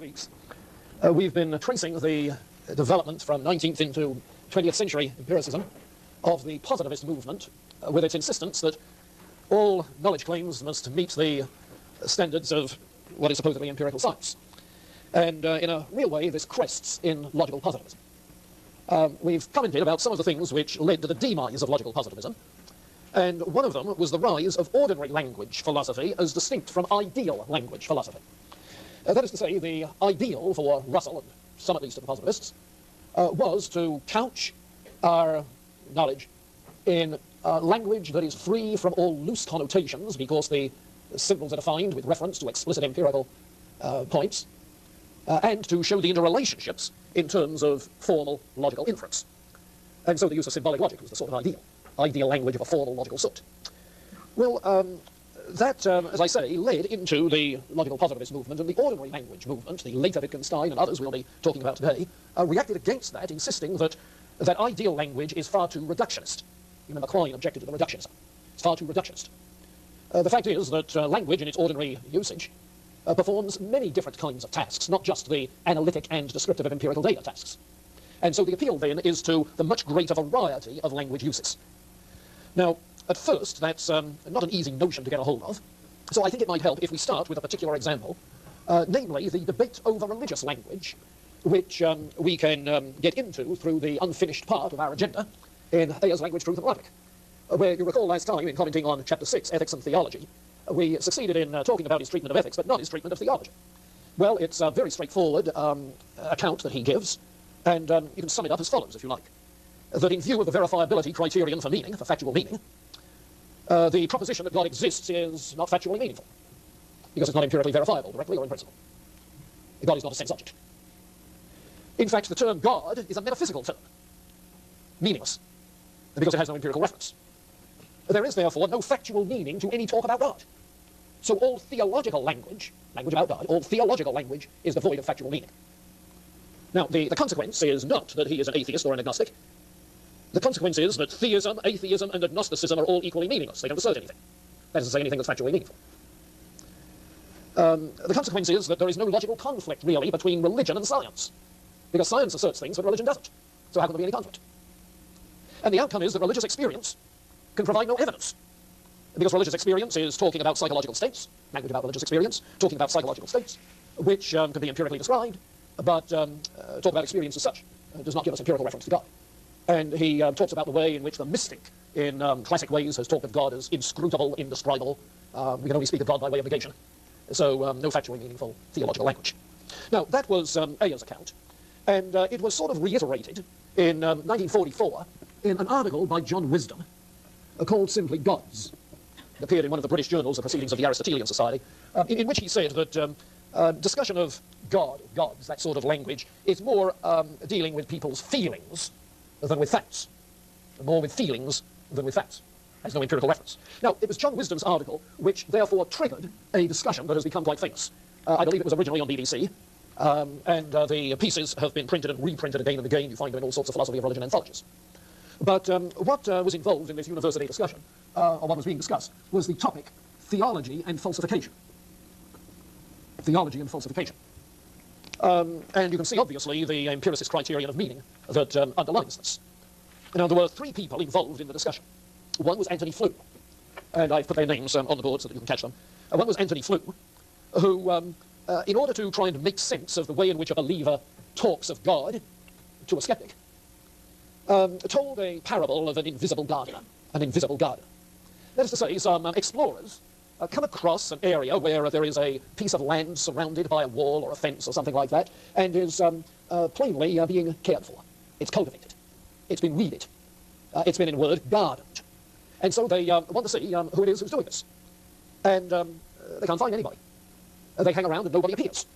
weeks, we've been tracing the development from 19th into 20th century empiricism of the positivist movement with its insistence that all knowledge claims must meet the standards of what is supposedly empirical science. And in a real way, this crests in logical positivism. We've commented about some of the things which led to the demise of logical positivism, and one of them was the rise of ordinary language philosophy as distinct from ideal language philosophy. That is to say, the ideal for Russell, and some at least of the positivists, was to couch our knowledge in language that is free from all loose connotations, because the symbols are defined with reference to explicit empirical points, and to show the interrelationships in terms of formal logical inference. And so the use of symbolic logic was the sort of ideal language of a formal logical sort. Well, that, as I say, led into the logical positivist movement, and the ordinary language movement, the later Wittgenstein and others we'll be talking about today, reacted against that, insisting that ideal language is far too reductionist. You remember Quine objected to the reductionism. It's far too reductionist. The fact is that language in its ordinary usage performs many different kinds of tasks, not just the analytic and descriptive of empirical data tasks. And so the appeal then is to the much greater variety of language uses. Now, at first, that's not an easy notion to get a hold of, so I think it might help if we start with a particular example, namely the debate over religious language, which we can get into through the unfinished part of our agenda in Ayer's Language, Truth and Logic, where you recall last time in commenting on Chapter 6, Ethics and Theology, we succeeded in talking about his treatment of ethics, but not his treatment of theology. Well, it's a very straightforward account that he gives, and you can sum it up as follows, if you like. That in view of the verifiability criterion for meaning, for factual meaning, the proposition that God exists is not factually meaningful, because it's not empirically verifiable, directly or in principle. God is not a sense object. In fact, the term God is a metaphysical term, meaningless, because it has no empirical reference. There is, therefore, no factual meaning to any talk about God. So all theological language about God, all theological language is devoid of factual meaning. Now, the consequence is not that he is an atheist or an agnostic. The consequence is that theism, atheism, and agnosticism are all equally meaningless. They don't assert anything. That is to say, anything that's factually meaningful. The consequence is that there is no logical conflict, really, between religion and science, because science asserts things, but religion doesn't. So how can there be any conflict? And the outcome is that religious experience can provide no evidence, because religious experience is talking about psychological states, language about religious experience, talking about psychological states, which can be empirically described, but talk about experience as such does not give us empirical reference to God. And he talks about the way in which the mystic, in classic ways, has talked of God as inscrutable, indescribable. We can only speak of God by way of negation. So no factually meaningful theological language. Now, that was Ayer's account, and it was sort of reiterated in 1944 in an article by John Wisdom called simply Gods. It appeared in one of the British journals, the Proceedings of the Aristotelian Society, in which he said that discussion of gods, that sort of language, is more dealing with people's feelings than with facts. More with feelings than with facts. Has no empirical reference. Now, it was John Wisdom's article which therefore triggered a discussion that has become quite famous. I believe it was originally on BBC, and the pieces have been printed and reprinted again and again. You find them in all sorts of philosophy of religion anthologies. But what was involved in this university discussion, or what was being discussed, was the topic theology and falsification. Theology and falsification. And you can see, obviously, the empiricist criterion of meaning that underlines this. Now, there were three people involved in the discussion. One was Anthony Flew, and I've put their names on the board so that you can catch them. One was Anthony Flew, who, in order to try and make sense of the way in which a believer talks of God to a skeptic, told a parable of an invisible gardener. An invisible gardener. That is to say, some explorers come across an area where there is a piece of land surrounded by a wall or a fence or something like that, and is plainly being cared for. It's cultivated. It's been weeded. It's been, in a word, gardened. And so they want to see who it is who's doing this. And they can't find anybody. They hang around and nobody appears.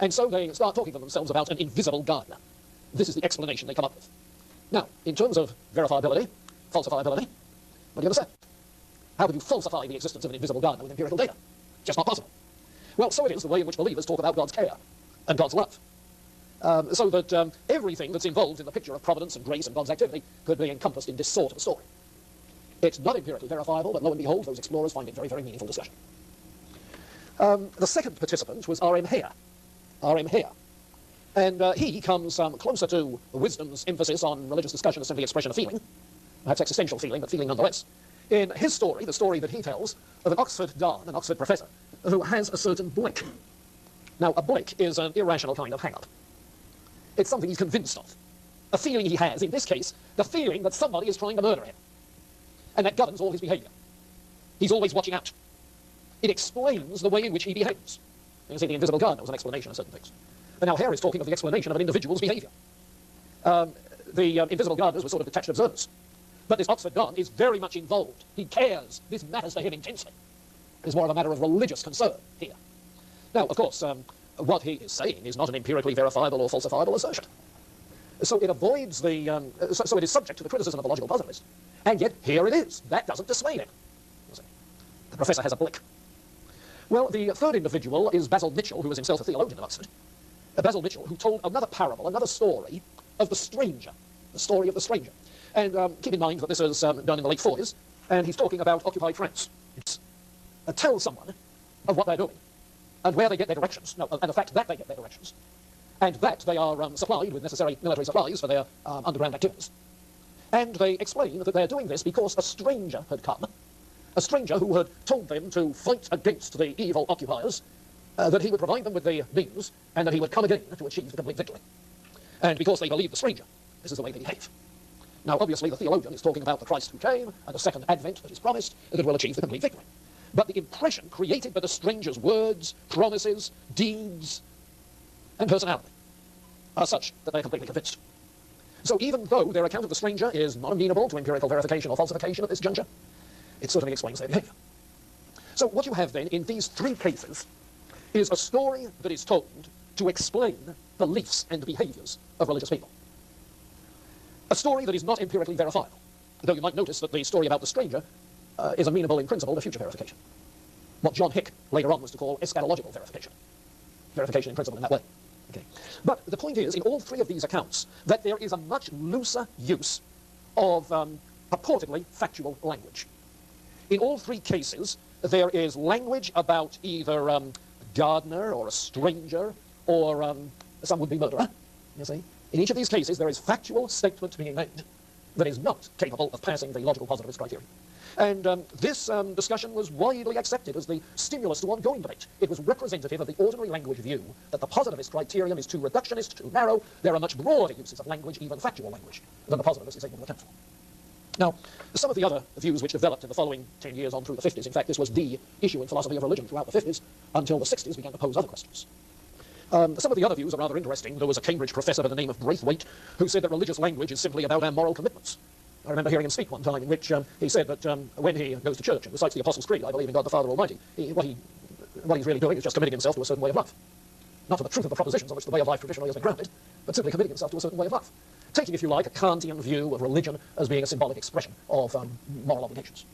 And so they start talking to themselves about an invisible gardener. This is the explanation they come up with. Now, in terms of verifiability, falsifiability, what do you understand? How can you falsify the existence of an invisible gardener with empirical data? Just not possible. Well, so it is the way in which believers talk about God's care and God's love. So that everything that's involved in the picture of providence and grace and God's activity could be encompassed in this sort of a story. It's not empirically verifiable, but lo and behold, those explorers find it very, very meaningful discussion. The second participant was R.M. Hare. are in here. And he comes closer to wisdom's emphasis on religious discussion as simply expression of feeling, perhaps existential feeling, but feeling nonetheless, in his story, the story that he tells of an Oxford Don, an Oxford professor, who has a certain blick. Now, a blick is an irrational kind of hang-up. It's something he's convinced of. A feeling he has, in this case, the feeling that somebody is trying to murder him. And that governs all his behavior. He's always watching out. It explains the way in which he behaves. You can see the Invisible Gardener was an explanation of certain things. But now here is talking of the explanation of an individual's behavior. The Invisible Gardeners were sort of detached observers. But this Oxford Don is very much involved. He cares. This matters to him intensely. It's more of a matter of religious concern here. Now, of course, what he is saying is not an empirically verifiable or falsifiable assertion. So it avoids the... so it is subject to the criticism of the logical positivist. And yet, here it is. That doesn't dissuade him. The professor has a blick. Well, the third individual is Basil Mitchell, who was himself a theologian of Oxford. Basil Mitchell, who told another parable, another story of the stranger, the story of the stranger. And keep in mind that this was done in the late 40s, and he's talking about occupied France. It's tell someone of what they're doing, and where they get their directions, and the fact that they get their directions, and that they are supplied with necessary military supplies for their underground activities. And they explain that they're doing this because a stranger had come, a stranger who had told them to fight against the evil occupiers, that he would provide them with the means, and that he would come again to achieve the complete victory. And because they believe the stranger, this is the way they behave. Now, obviously, the theologian is talking about the Christ who came, and the second advent that is promised, that will achieve the complete victory. But the impression created by the stranger's words, promises, deeds, and personality are such that they're completely convinced. So even though their account of the stranger is not amenable to empirical verification or falsification at this juncture, it certainly explains their behavior. So what you have then in these three cases is a story that is told to explain beliefs and behaviors of religious people. A story that is not empirically verifiable, though you might notice that the story about the stranger is amenable in principle to future verification. What John Hick later on was to call eschatological verification. Verification in principle in that way. Okay. But the point is, in all three of these accounts, that there is a much looser use of purportedly factual language. In all three cases, there is language about either a gardener or a stranger or some would-be murderer, you see. In each of these cases, there is factual statement being made that is not capable of passing the logical positivist criterion. And this discussion was widely accepted as the stimulus to ongoing debate. It was representative of the ordinary language view that the positivist criterion is too reductionist, too narrow. There are much broader uses of language, even factual language, than the positivist is able to account for. Now, some of the other views which developed in the following 10 years on through the 50s, in fact, this was the issue in philosophy of religion throughout the 50s, until the 60s began to pose other questions. Some of the other views are rather interesting. There was a Cambridge professor by the name of Braithwaite who said that religious language is simply about our moral commitments. I remember hearing him speak one time in which he said that when he goes to church and recites the Apostles' Creed, I believe in God the Father Almighty, what he's really doing is just committing himself to a certain way of life. Not to the truth of the propositions on which the way of life traditionally has been grounded, but simply committing himself to a certain way of life. Taking, if you like, a Kantian view of religion as being a symbolic expression of moral obligations.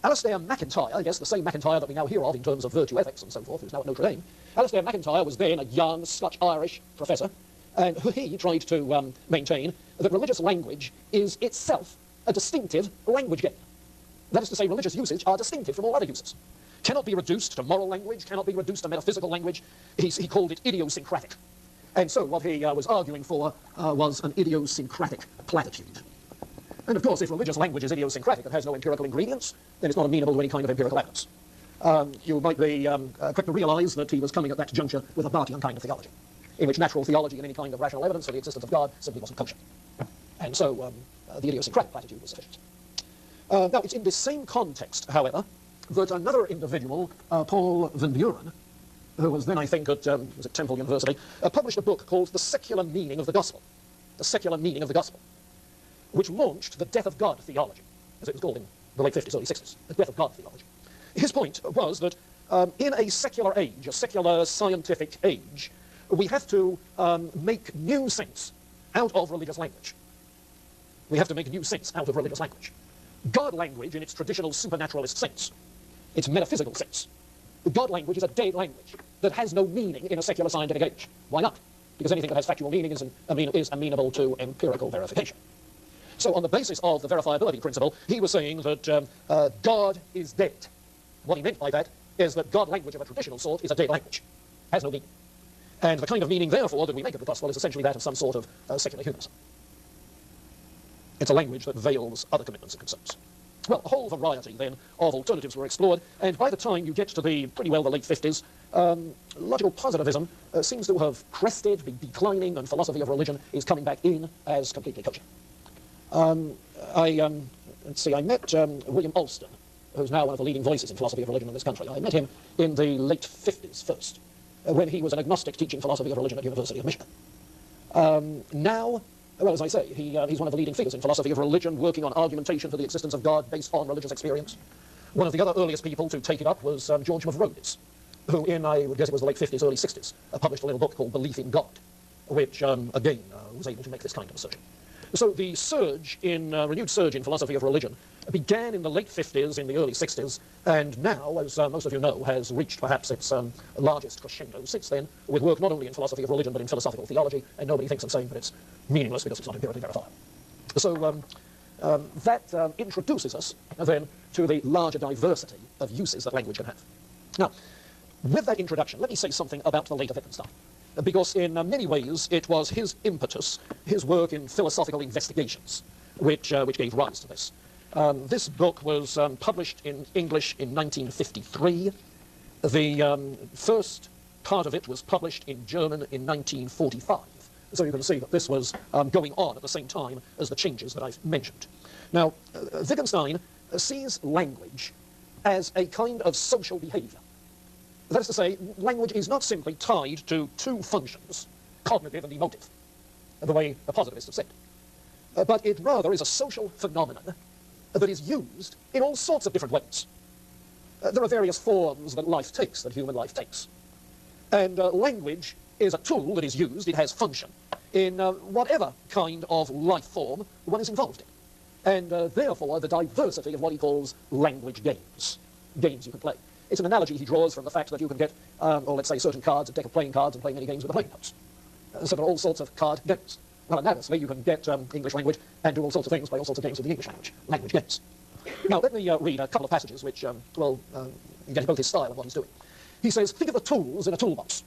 Alistair MacIntyre, I guess the same MacIntyre that we now hear of in terms of virtue ethics and so forth, who's now at Notre Dame, Alistair MacIntyre was then a young Scotch-Irish professor, and he tried to maintain that religious language is itself a distinctive language game. That is to say, religious usage are distinctive from all other uses. Cannot be reduced to moral language, cannot be reduced to metaphysical language. He called it idiosyncratic. And so what he was arguing for was an idiosyncratic platitude. And of course, if religious language is idiosyncratic and has no empirical ingredients, then it's not amenable to any kind of empirical evidence. You might be quick to realize that he was coming at that juncture with a Barthian kind of theology, in which natural theology and any kind of rational evidence for the existence of God simply wasn't kosher. And so the idiosyncratic platitude was sufficient. Now, it's in this same context, however, that another individual, Paul Van Buren, who was then, I think, at Temple University, published a book called The Secular Meaning of the Gospel. The Secular Meaning of the Gospel, which launched the death of God theology, as it was called in the late 50s, early 60s, the death of God theology. His point was that in a secular age, a secular scientific age, we have to make new sense out of religious language. We have to make new sense out of religious language. God language, in its traditional supernaturalist sense, its metaphysical sense, God language is a dead language that has no meaning in a secular scientific age. Why not? Because anything that has factual meaning is amenable to empirical verification. So on the basis of the verifiability principle, he was saying that God is dead. What he meant by that is that God language of a traditional sort is a dead language. has no meaning. And the kind of meaning, therefore, that we make of the gospel is essentially that of some sort of secular humanism. It's a language that veils other commitments and concerns. Well, a whole variety, then, of alternatives were explored, and by the time you get to pretty well the late 50s, logical positivism seems to have crested, be declining, and philosophy of religion is coming back in as completely kosher. I met William Alston, who's now one of the leading voices in philosophy of religion in this country. I met him in the late 50s first, when he was an agnostic teaching philosophy of religion at the University of Michigan. Now, well, as I say, he's one of the leading figures in philosophy of religion, working on argumentation for the existence of God based on religious experience. One of the other earliest people to take it up was George Mavrodis, who in, I would guess it was the late 50s, early 60s, published a little book called Belief in God, which, again, was able to make this kind of assertion. So the renewed surge in philosophy of religion began in the late 50s, in the early 60s, and now, as most of you know, has reached perhaps its largest crescendo since then, with work not only in philosophy of religion, but in philosophical theology, and nobody thinks I'm saying that it's meaningless because it's not empirically verifiable. So that introduces us, then, to the larger diversity of uses that language can have. Now, with that introduction, let me say something about the later Wittgenstein, because in many ways it was his impetus, his work in philosophical investigations, which gave rise to this. This book was published in English in 1953. The first part of it was published in German in 1945. So you can see that this was going on at the same time as the changes that I've mentioned. Now, Wittgenstein sees language as a kind of social behavior. That is to say, language is not simply tied to two functions, cognitive and emotive, the way the positivists have said, but it rather is a social phenomenon that is used in all sorts of different ways. There are various forms that life takes, that human life takes. And language is a tool that is used, it has function, in whatever kind of life form one is involved in. And therefore, the diversity of what he calls language games you can play. It's an analogy he draws from the fact that you can get, or let's say certain cards, a deck of playing cards, and play many games with the playing notes. So there are all sorts of card games. Well, analogously, you can get English language and do all sorts of things, play all sorts of games with the English language games. Now, let me read a couple of passages which, you get both his style and what he's doing. He says, think of the tools in a toolbox.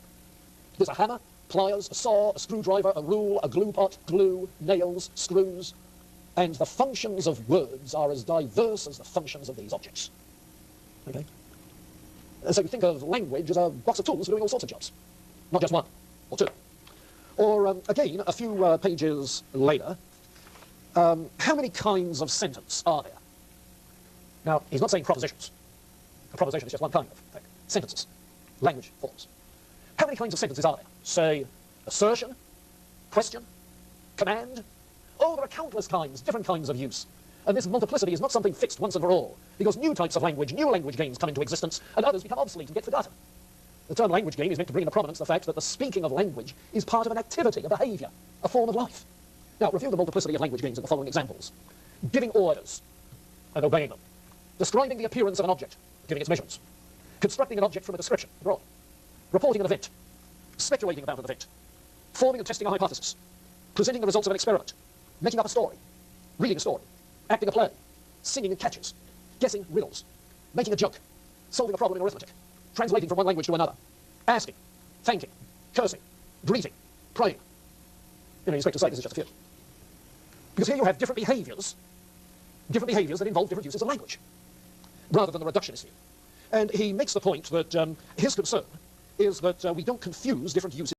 There's a hammer, pliers, a saw, a screwdriver, a rule, a glue pot, glue, nails, screws, and the functions of words are as diverse as the functions of these objects. Okay? So you think of language as a box of tools for doing all sorts of jobs, not just one or two. Or, again, a few pages later, how many kinds of sentence are there? Now, he's not saying propositions. A proposition is just one kind of thing. Sentences, language forms. How many kinds of sentences are there? Say, assertion, question, command. Oh, there are countless kinds, different kinds of use. And this multiplicity is not something fixed once and for all, because new types of language, new language games come into existence, and others become obsolete and get forgotten. The term language game is meant to bring into prominence the fact that the speaking of language is part of an activity, a behavior, a form of life. Now, review the multiplicity of language games in the following examples. Giving orders and obeying them. Describing the appearance of an object, giving its measurements. Constructing an object from a description, abroad. Reporting an event. Speculating about an event. Forming and testing a hypothesis. Presenting the results of an experiment. Making up a story. Reading a story. Acting a play. Singing in catches. Guessing riddles. Making a joke. Solving a problem in arithmetic. Translating from one language to another. Asking. Thanking. Cursing. Greeting. Praying. You expect to say this is just a few. Because here you have different behaviors that involve different uses of language, rather than the reductionist view. And he makes the point that his concern is that we don't confuse different uses